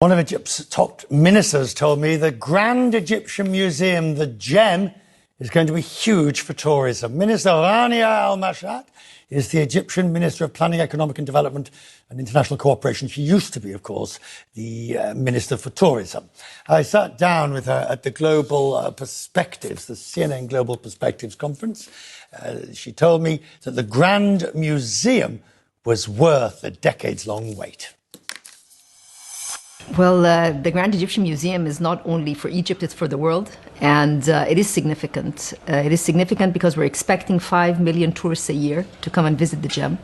One of Egypt's top ministers told me the Grand Egyptian Museum, the GEM, is going to be huge for tourism. Minister Rانيا al-Mushat is the Egyptian Minister of Planning, Economic and Development and International Cooperation. She used to be, of course, the Minister for Tourism. I sat down with her at the Global Perspectives, the CNN Global Perspectives Conference. She told me that the Grand Museum was worth a decades-long wait. Well, the Grand Egyptian Museum is not only for Egypt, it's for the world. And it is significant. It is significant because we're expecting 5 million tourists a year to come and visit the GEM.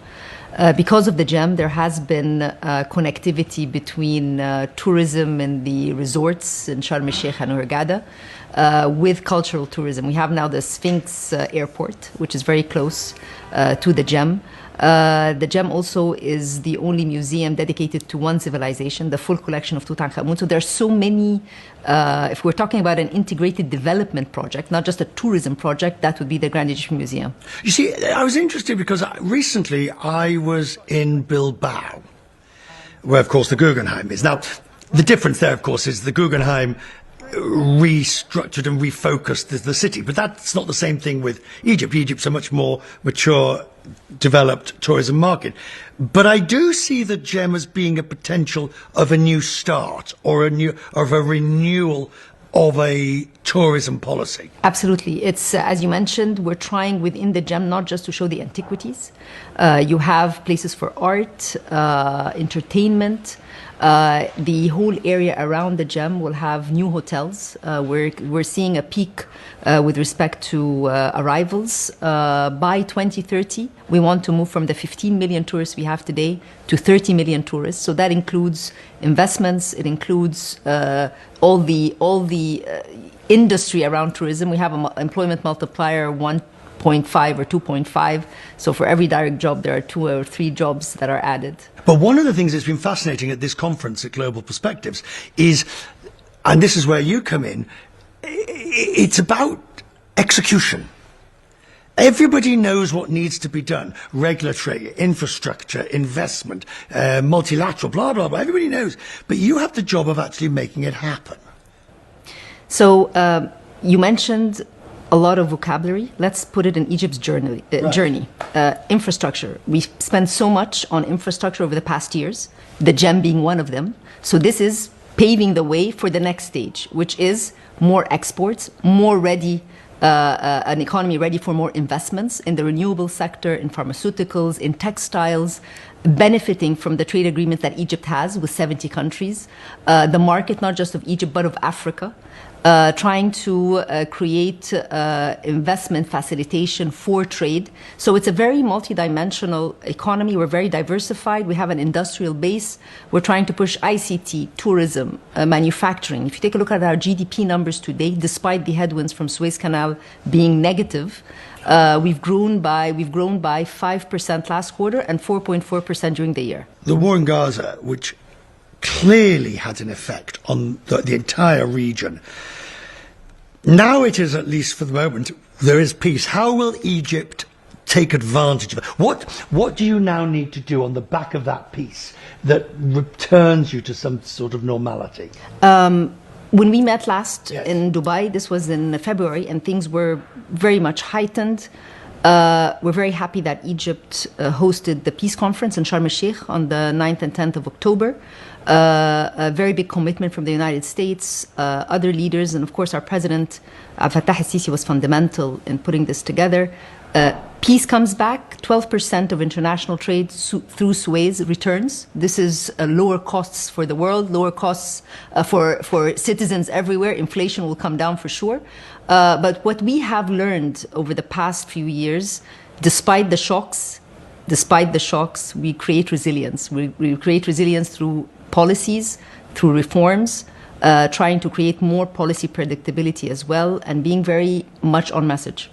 Because of the GEM, there has been connectivity between tourism in the resorts in Sharm el-Sheikh and Hurghada with cultural tourism. We have now the Sphinx Airport, which is very close to the GEM. The GEM also is the only museum dedicated to one civilization, the full collection of Tutankhamun. So there are so many, if we're talking about an integrated development project, not just a tourism project, that would be the Grand Egyptian Museum. You see, I was interested because recently I was in Bilbao, where, of course, the Guggenheim is. Now, the difference there, of course, is the Guggenheim restructured and refocused the city. But that's not the same thing with Egypt. Egypt's a much more mature, developed tourism market. But I do see the GEM as being a potential of a new start or of a renewal of a tourism policy. Absolutely. It's, as you mentioned, we're trying within the GEM not just to show the antiquities. You have places for art, entertainment. The whole area around the GEM will have new hotels. We're seeing a peak with respect to arrivals. By 2030, we want to move from the 15 million tourists we have today to 30 million tourists. So that includes investments. It includes all the industry around tourism. We have an employment multiplier 1.5 or 2.5. So for every direct job, there are 2 or 3 jobs that are added. But one of the things that's been fascinating at this conference at Global Perspectives is, and this is where you come in, it's about execution. Everybody knows what needs to be done. Regulatory, infrastructure, investment, multilateral, blah, blah, blah. Everybody knows. But you have the job of actually making it happen. So you mentioned a lot of vocabulary. Let's put it in Egypt's journey. Infrastructure. We spent so much on infrastructure over the past years, the GEM being one of them. So this is paving the way for the next stage, which is more exports, more ready, an economy ready for more investments in the renewable sector, in pharmaceuticals, in textiles, benefiting from the trade agreement that Egypt has with 70 countries, the market not just of Egypt but of Africa. Trying to create investment facilitation for trade. So it's a very multidimensional economy. We're very diversified. We have an industrial base. We're trying to push ICT, tourism, manufacturing. If you take a look at our GDP numbers today, despite the headwinds from Suez Canal being negative, we've grown by 5% last quarter and 4.4% during the year. The war in Gaza, which clearly had an effect on the entire region. Now it is, at least for the moment, there is peace. How will Egypt take advantage of it? What do you now need to do on the back of that peace that returns you to some sort of normality? When we met last in Dubai, this was in February, and things were very much heightened. We're very happy that Egypt hosted the peace conference in Sharm el-Sheikh on the 9th and 10th of October. A very big commitment from the United States, other leaders, and of course our president, Abdel Fattah el-Sisi, was fundamental in putting this together. Peace comes back, 12% of international trade through Suez returns. This is lower costs for the world, lower costs for citizens everywhere. Inflation will come down for sure. But what we have learned over the past few years, despite the shocks, we create resilience. We create resilience through policies, through reforms, trying to create more policy predictability as well, and being very much on message.